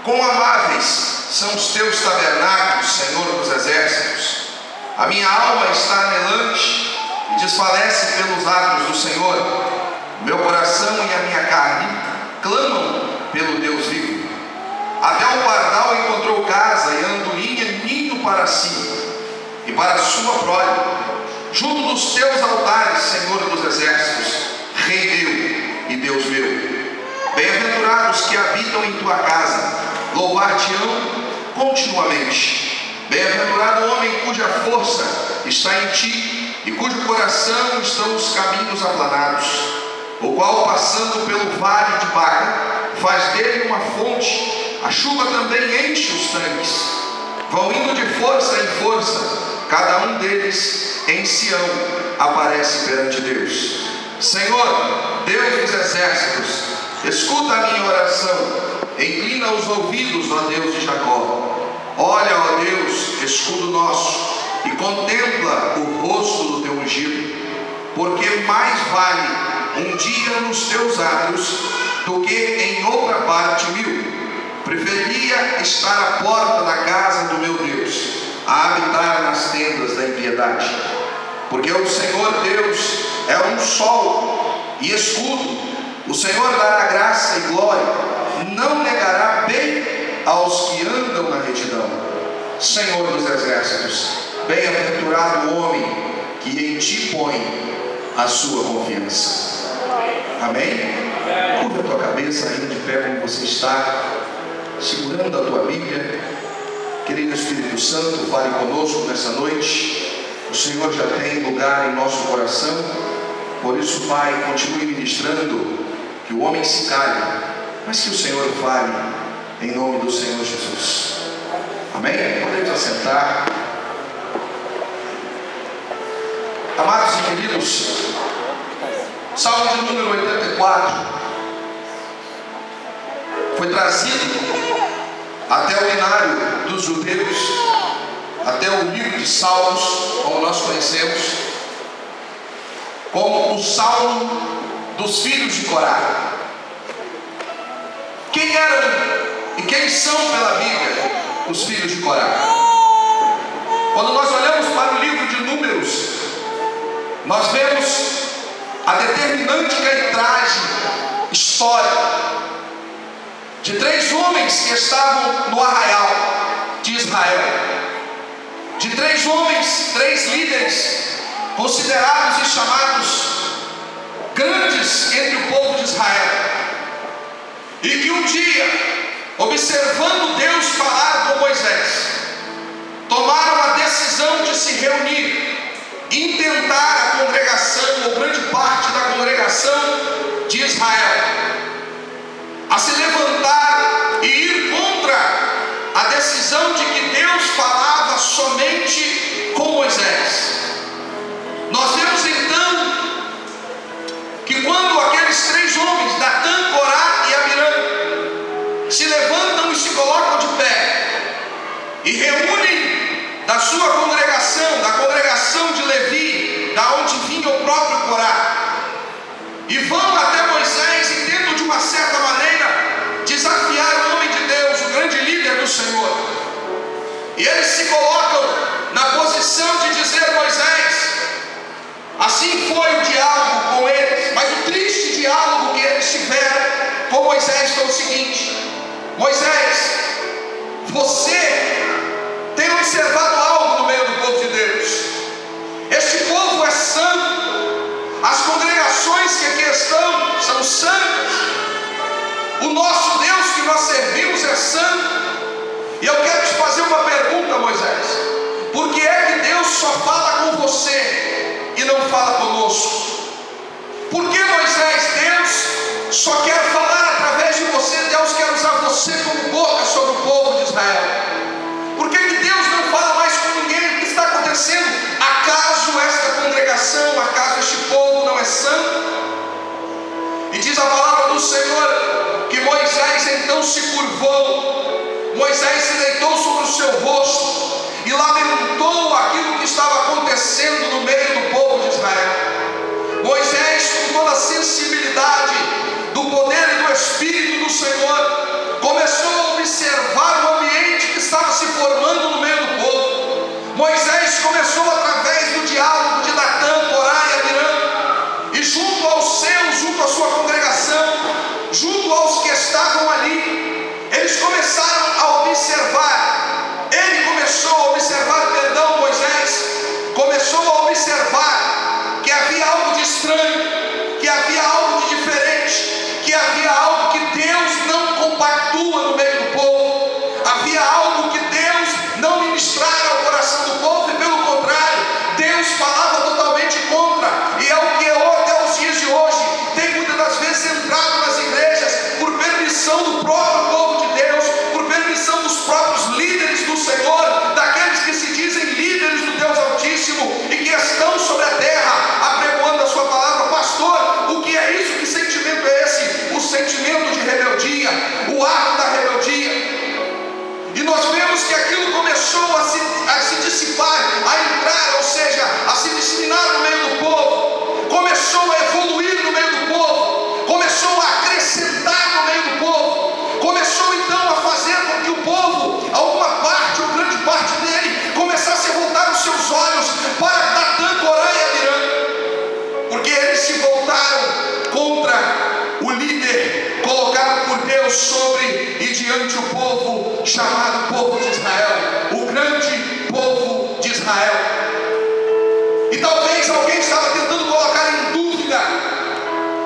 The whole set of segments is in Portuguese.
Quão amáveis são os teus tabernáculos, Senhor dos exércitos. A minha alma está anelante e desfalece pelos atos do Senhor. Meu coração e a minha carne clamam pelo Deus vivo. Até o pardal encontrou casa e a andorinha ninho para si e para sua prole, junto dos teus altares, Senhor dos exércitos, Rei meu e Deus meu. Bem-aventurados que habitam em tua casa, louvar-te-ão continuamente. Bem-aventurado o homem cuja força está em ti e cujo coração estão os caminhos aplanados, o qual, passando pelo vale de Baca, faz dele uma fonte. A chuva também enche os tanques. Vão indo de força em força, cada um deles em Sião aparece perante Deus. Senhor, Deus dos exércitos, escuta a minha oração, inclina os ouvidos, ó Deus de Jacó. Olha, ó Deus, escudo nosso, e contempla o rosto do teu ungido, porque mais vale um dia nos teus átrios do que em outra parte 1000. Preferiria estar à porta da casa do meu Deus a habitar nas tendas da impiedade, porque o Senhor Deus é um sol e escudo. O Senhor dará graça e glória, não negará bem aos que andam na retidão. Senhor dos exércitos, bem-aventurado o homem que em ti põe a sua confiança. Amém? Curva a tua cabeça, ainda de pé como você está, segurando a tua Bíblia. Querido Espírito Santo, fale conosco nessa noite. O Senhor já tem lugar em nosso coração. Por isso, Pai, continue ministrando, que o homem se cale, mas que o Senhor fale, em nome do Senhor Jesus. Amém? Podemos assentar. Amados e queridos, Salmo de número 84 foi trazido até o inário dos judeus, até o livro de Salmos, como nós conhecemos, como o Salmo dos filhos de Corá. Quem eram e quem são pela Bíblia os filhos de Corá? Quando nós olhamos para o livro de Números, nós vemos a determinante letragem histórica de 3 homens que estavam no arraial de Israel, de 3 homens, 3 líderes considerados e chamados grandes entre o povo de Israel, e que um dia, observando Deus falar com Moisés, tomaram a decisão de se reunir, intentar a congregação, ou grande parte da congregação de Israel, a se levantar e ir contra a decisão de que Deus falava somente com Moisés. Nós vemos então que quando aqueles 3 homens, Datã, Corá e Abiram, se levantam e se colocam de pé e reúnem da sua congregação, da congregação de Levi, da onde vinha o próprio Corá, e vão até Moisés e tentam de uma certa maneira desafiar o homem de Deus, o grande líder do Senhor, e eles se colocam na posição de dizer: Moisés, assim foi o diálogo com eles, mas o triste diálogo que eles tiveram com Moisés foi o seguinte: Moisés, você tem observado algo no meio do povo de Deus. Este povo é santo, as congregações que aqui estão são santas, o nosso Deus que nós servimos é santo. E eu quero te fazer uma pergunta, Moisés: por que é que Deus só fala com você e não fala conosco? Por que, Moisés, Deus só quer falar através de você? Deus quer usar você como boca sobre o povo de Israel. Por que Deus não fala mais com ninguém? O que está acontecendo? Acaso esta congregação, acaso este povo não é santo? E diz a palavra do Senhor que Moisés então se curvou, Moisés se deitou sobre o seu rosto e lamentou aquilo que estava acontecendo no meio do povo de Israel. Moisés, com toda a sensibilidade do poder e do Espírito do Senhor, começou a observar começou a se dissipar, a entrar, ou seja, a se disseminar no meio do povo, começou a evoluir no meio do povo, começou a acrescentar no meio do povo, começou então a fazer com que o povo, alguma parte ou grande parte dele, começasse a voltar os seus olhos para Datã, Corã e Abirã, porque eles se voltaram contra o líder colocado por Deus sobre e diante o povo chamado povo de Israel, o grande povo de Israel. E talvez alguém estava tentando colocar em dúvida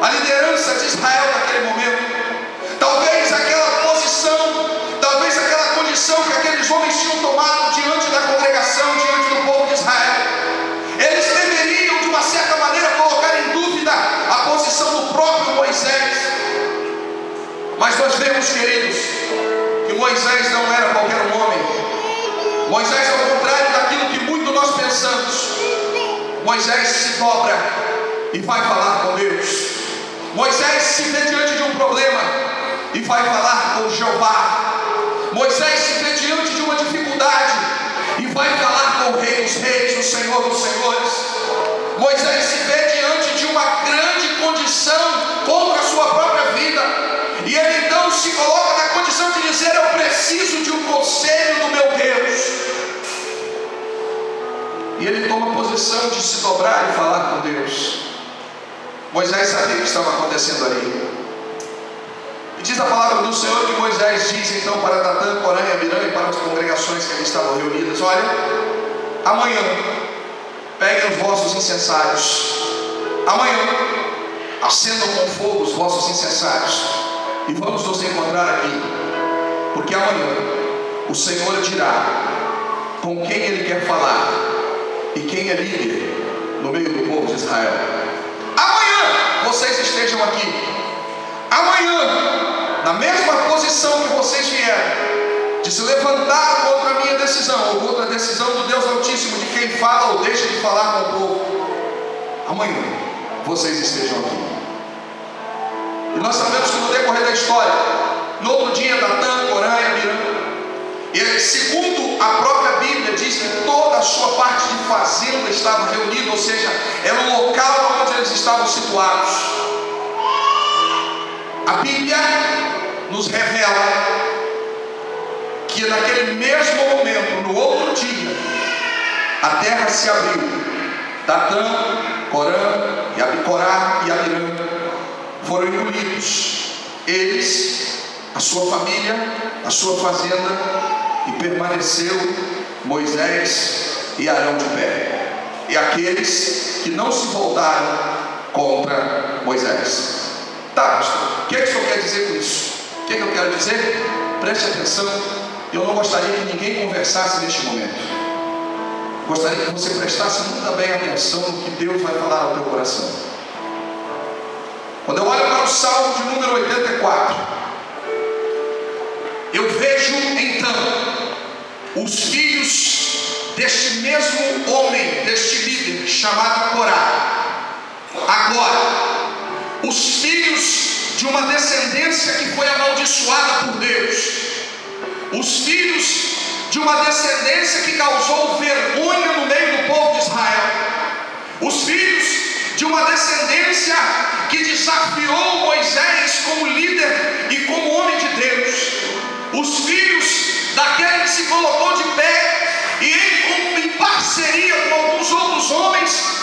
a liderança de Israel naquele momento. Talvez aquela posição, talvez aquela condição que aqueles homens tinham tomado diante da congregação, diante do povo de Israel, eles deveriam de uma certa maneira colocar em dúvida a posição do próprio Moisés. Mas nós vemos, queridos, que Moisés não era qualquer um homem. Moisés, ao contrário daquilo que muito nós pensamos, Moisés se dobra e vai falar com Deus. Moisés se vê diante de um problema e vai falar com Jeová. Moisés se vê diante de uma dificuldade e vai falar com o Rei dos Reis, o Senhor dos Senhores. Moisés se vê diante de uma grande condição contra a sua própria vida. E ele então se coloca na condição de dizer: eu preciso de um conselho do meu Deus. E ele toma a posição de se dobrar e falar com Deus. Moisés sabia o que estava acontecendo ali. E diz a palavra do Senhor que Moisés diz então para Datã, Corã e Abirã e para as congregações que ali estavam reunidas: olha, amanhã peguem os vossos incensários, amanhã acendam com fogo os vossos incensários e vamos nos encontrar aqui, porque amanhã o Senhor dirá com quem Ele quer falar e quem é líder no meio do povo de Israel. Amanhã vocês estejam aqui, amanhã, na mesma posição que vocês vieram, de se levantar contra a minha decisão, ou contra a decisão do Deus Altíssimo, de quem fala ou deixa de falar com o povo, amanhã vocês estejam aqui. E nós sabemos que no decorrer da história, no outro dia, Datã, Corã e Abirã, e segundo a própria Bíblia, diz que toda a sua parte de fazenda estava reunida, ou seja, era o local onde eles estavam situados. A Bíblia nos revela que naquele mesmo momento, no outro dia, a terra se abriu. Datã, Corá e Abirã foram engolidos, eles, a sua família, a sua fazenda, e permaneceu Moisés e Arão de pé, e aqueles que não se voltaram contra Moisés. Tá, pastor, o que é que o senhor quer dizer com isso? O que é que eu quero dizer? Preste atenção. Eu não gostaria que ninguém conversasse neste momento. Gostaria que você prestasse muito bem atenção no que Deus vai falar ao teu coração. Quando eu olho para o Salmo de número 84, eu vejo então os filhos deste mesmo homem, deste líder chamado Corá. Agora, os filhos de uma descendência que foi amaldiçoada por Deus, os filhos de uma descendência que causou vergonha no meio do povo de Israel, os filhos de uma descendência que desafiou Moisés como líder e como homem de Deus, os filhos daquele que se colocou de pé e ele, em parceria com alguns outros homens,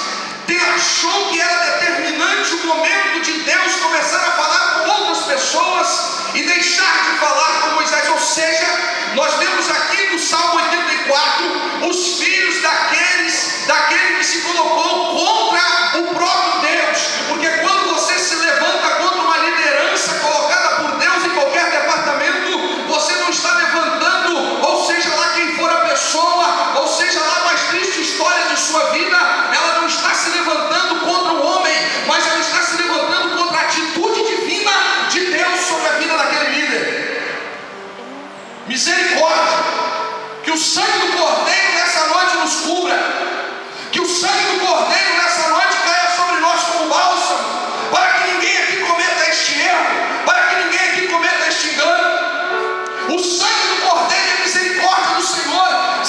achou que era determinante o momento de Deus começar a falar com outras pessoas e deixar de falar com Moisés. Ou seja, nós vemos aqui no Salmo 84 os filhos daquele que se colocou contra o próprio Deus, porque quando você se levanta contra uma liderança colocada por Deus em qualquer departamento, você não está levantando, ou seja lá quem for a pessoa, ou seja lá a mais triste história de sua vida, ela não está se levantando contra o homem, mas ela está se levantando contra a atitude divina de Deus sobre a vida daquele líder. Misericórdia, que o sangue do Cordeiro nessa noite nos cubra, que o sangue do Cordeiro nessa noite caia sobre nós como bálsamo, para que ninguém aqui cometa este erro, para que ninguém aqui cometa este engano. O sangue do Cordeiro e a misericórdia do Senhor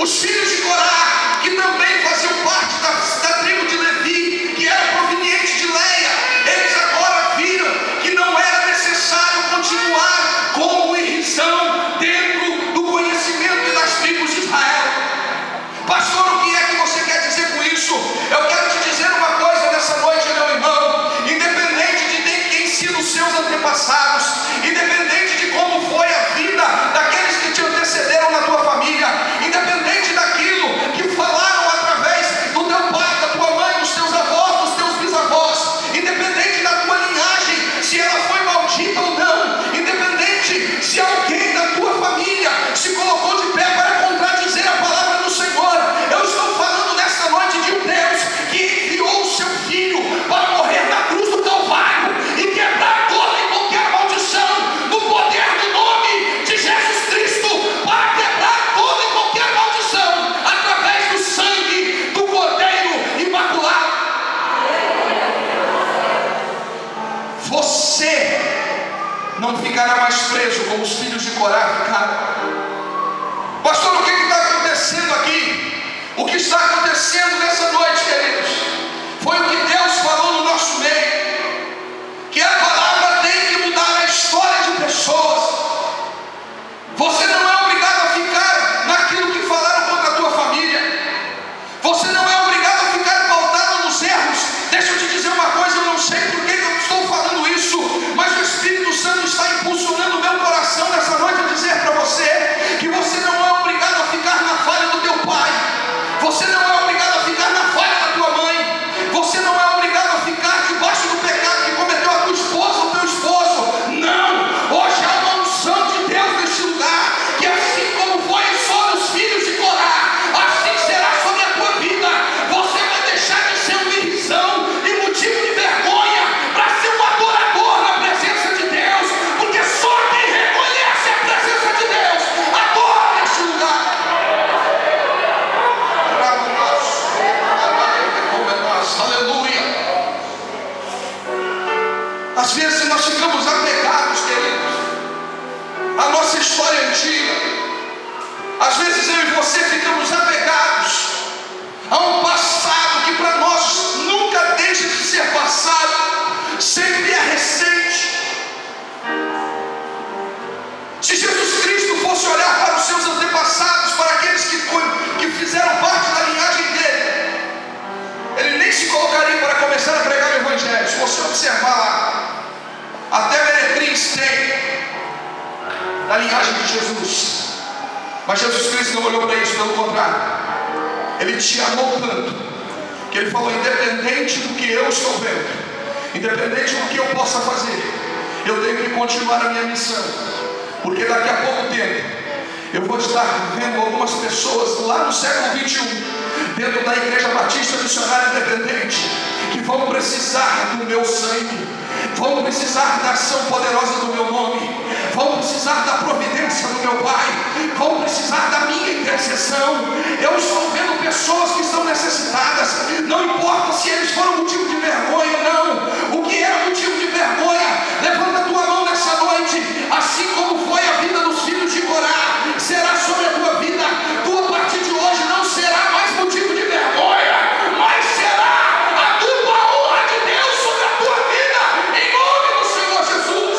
Os filhos de Corá, que também faziam parte da tribo de Levi, que era proveniente de Leia, eles agora viram que não era necessário continuar como irrisão dentro do conhecimento das tribos de Israel. Pastor, o que é que você quer dizer com isso? Eu quero te dizer uma coisa nessa noite, meu irmão. Independente de quem sido os seus antepassados, independente de como foi a vida daqueles que te antecederam na tua família, independente daquilo que falaram através do teu pai, da tua mãe, dos teus avós, dos teus bisavós, independente da tua linhagem, se ela foi maldita ou não, independente se alguém da tua família se colocou de pé para contradizer a palavra do Senhor, eu estou falando nesta noite de um Deus que enviou o seu Filho para morrer na cruz do Calvário e quebrar toda e qualquer maldição no poder do nome de Jesus Cristo, para quebrar toda e qualquer maldição através do sangue do Cordeiro Imaculado. Você não ficará mais preso como os filhos de Corá ficaram. Pastor, o que está acontecendo aqui? O que está acontecendo nessa noite, queridos, foi o que Deus falou no nosso meio, que a palavra tem que mudar a história de pessoas. Você não é obrigado a ficar naquilo que falaram contra a tua família. Você não é obrigado a ficar pautado nos erros. Deixa eu te dizer uma coisa, eu não sei por que eu estou falando isso, mas o Espírito Santo está impulsionando o meu coração nessa noite a dizer para você que você não é obrigado a ficar na falha do teu pai. Você não é obrigado a ficar na falha da tua mãe. Você não é obrigado a ficar debaixo do pecado que cometeu a tua esposa ou teu esposo. Não! Hoje há uma unção de Deus neste lugar, que assim como foi sobre os filhos de Corá, assim será sobre a tua vida. Você vai deixar de ser uma irrisão e motivo de vergonha para ser um adorador na presença de Deus, porque só quem reconhece a presença de Deus adora neste lugar. Aleluia. Às vezes nós ficamos apegados, queridos, à nossa história antiga. Às vezes eu e você ficamos apegados a um passado que para nós nunca deixa de ser passado, sempre é recente. Se Jesus Cristo fosse olhar para os seus antepassados, para aqueles que fizeram parte da linhagem dele, ele nem se colocaria para começar a pregar o Evangelho. Se você observar lá, até Meretriz tem da linhagem de Jesus. Mas Jesus Cristo não olhou para isso, pelo contrário, ele te amou tanto que ele falou: independente do que eu estou vendo, independente do que eu possa fazer, eu tenho que continuar a minha missão, porque daqui a pouco tempo eu vou estar vendo algumas pessoas lá no século 21 dentro da Igreja Batista Missionária Independente, que vão precisar do meu sangue, vão precisar da ação poderosa do meu nome, vão precisar da providência do meu Pai, vão precisar da minha intercessão. Eu estou vendo pessoas que estão necessitadas, não importa se eles foram motivo de vergonha ou não. O que era motivo de vergonha, levanta a tua mão nessa noite, assim como foi a vida dos filhos de Corá, será sobre a tua vida. Tu, a partir de hoje, não será mais motivo de vergonha, mas será a tua honra de Deus sobre a tua vida, em nome do Senhor Jesus.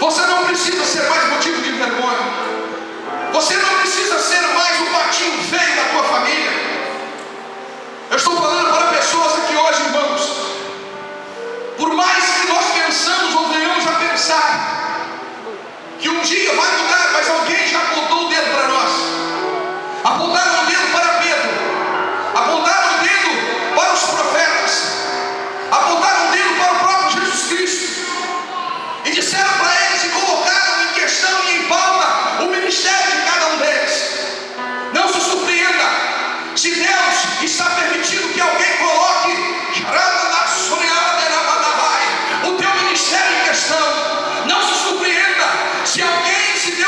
Você não precisa ser mais motivo de vergonha. Você não precisa ser mais o patinho feio da tua família. Eu estou falando para pessoas aqui hoje, irmãos. Por mais que nós pensamos ou venhamos a pensar que um dia vai mudar, mas alguém já apontou o dedo para nós. Apontaram o dedo para Pedro, apontaram o dedo para os profetas, apontaram o dedo para o próprio Jesus Cristo e disseram para eles e colocaram em questão e em pauta o ministério de cada um deles. Não se surpreenda se Deus está permitindo que alguém coloque o teu ministério em questão. Não se surpreenda se alguém, se Deus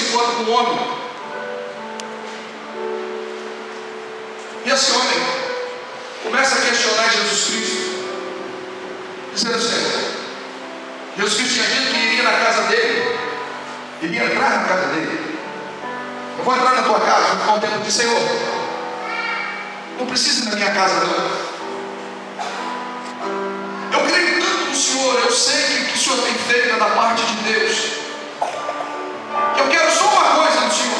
encontro com um homem. E esse homem começa a questionar Jesus Cristo, dizendo assim: Jesus Cristo tinha dito que iria na casa dele, iria entrar na casa dele. Eu vou entrar na tua casa, vou ficar um tempo de Senhor. Não precisa ir na minha casa, não. Eu creio tanto no Senhor, eu sei que o Senhor tem feito da parte de Deus, que eu quero só uma coisa do Senhor.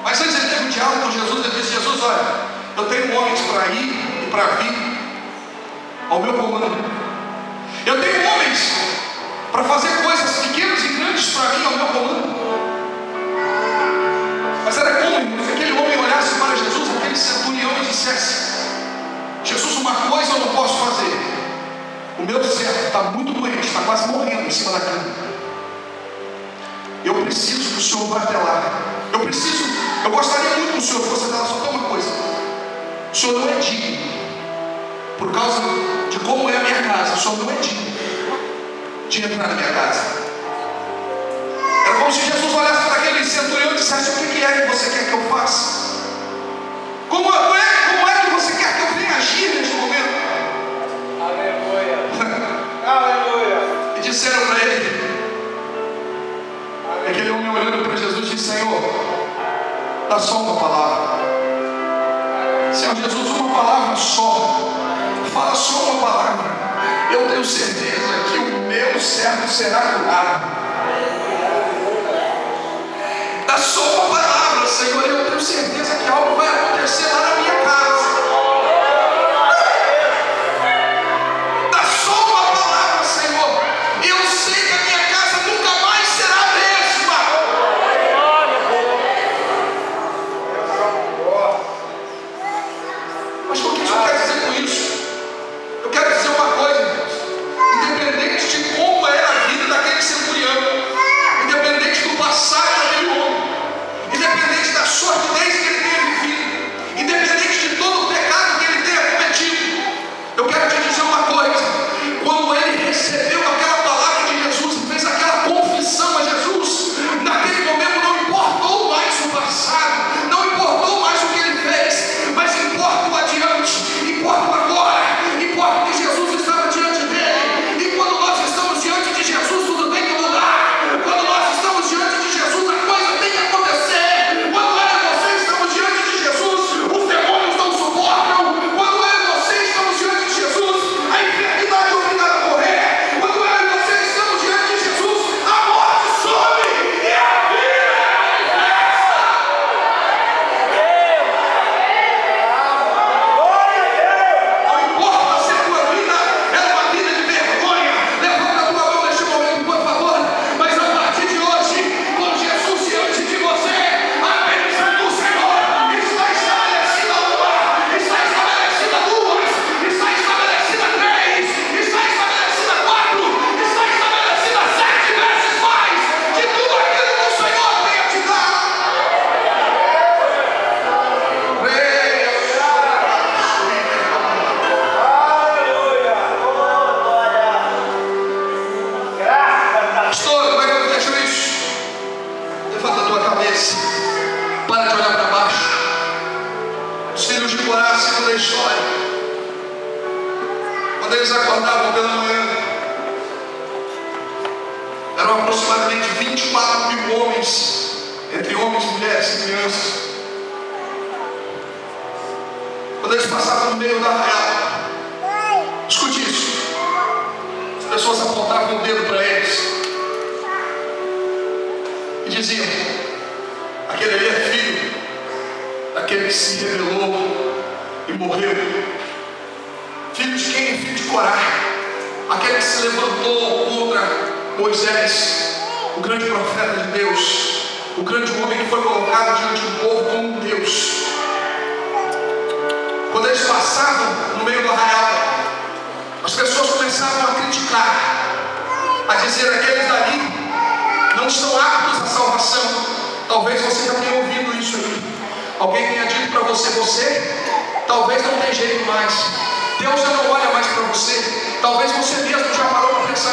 Mas antes ele teve um diálogo com Jesus, ele disse: Jesus, olha, eu tenho homens para ir e para vir ao meu comando. Eu tenho homens para fazer coisas pequenas e grandes para vir ao meu comando. Mas era como se aquele homem olhasse para Jesus, aquele centurião, e dissesse: Jesus, uma coisa eu não posso fazer. O meu servo está muito doente, está quase morrendo em cima da cama. Eu preciso que o Senhor vá até lá. Eu gostaria muito que o Senhor fosse até lá. Só tem uma coisa: o Senhor não é digno, por causa de como é a minha casa. O Senhor não é digno de entrar na minha casa. Era como se Jesus olhasse para aquele centurião e dissesse: o que é que você quer que eu faça? Como é que você quer que eu venha agir neste momento? Aleluia. Aleluia. E disseram para ele, aquele homem olhando para Jesus disse: Senhor, dá só uma palavra. Senhor Jesus, uma palavra só. Fala só uma palavra. Eu tenho certeza que o meu servo será curado. Dá só uma palavra, Senhor, e eu tenho certeza que algo vai acontecer lá na minha casa. Dá só uma palavra, Senhor, e eu sei que a minha casa nunca mais será a mesma. Mas o que isso quer dizer com isso? Eu quero dizer uma coisa, Deus. Independente de como era a vida daquele centurião, independente do passado daquele homem, independente da sordidez que ele tenha vivido, independente de todo o pecado que ele tenha cometido, eu quero te dizer uma coisa: quando ele recebeu aquela palavra de Jesus e fez aquela confissão a Jesus, naquele momento não importou mais o passado, não importou mais o que ele fez, mas importa o adiante, importa o agora, importa que Jesus estava diante dele. E quando nós estamos diante de Jesus, tudo tem que mudar. Quando nós estamos diante de Jesus, a coisa tem que acontecer. Quando eu e você estamos diante de Jesus, os demônios não suportam. Quando eu e você estamos diante de Jesus, a enfermidade é obrigada a correr. Quando eu e você estamos diante de Jesus, a morte some e a vida manifesta. Não importa se a tua vida é uma vida de vergonha, levanta a tua mão neste momento, por favor. Mas a partir de hoje, com Jesus diante de você, a bênção do Senhor está estabelecida uma, está estabelecida duas, está estabelecida três, está estabelecida quatro, está estabelecida 7 vezes mais de tudo aquilo que o Senhor tem a te dar. Pastor, como é que eu fecho isso? Levanta a tua cabeça, para de olhar para baixo. Os filhos de Corá, segunda história, quando eles acordavam pela manhã, eram aproximadamente 24.000 homens, entre homens, mulheres e crianças. Quando eles passavam no meio da arraial, escute isso, as pessoas apontavam o dedo para eles e diziam: aquele ali é filho daquele que se rebelou e morreu. Filho de quem? Filho de Corá, aquele que se levantou contra Moisés, o grande profeta de Deus, o grande homem que foi colocado diante do povo como um Deus. Quando eles passavam no meio do arraial, as pessoas começavam a criticar, a dizer: aqueles dali não estão aptos à salvação. Talvez você já tenha ouvido isso aí. Alguém tenha dito para você talvez não tenha jeito mais. Deus já não olha mais para você. Talvez você mesmo já parou para pensar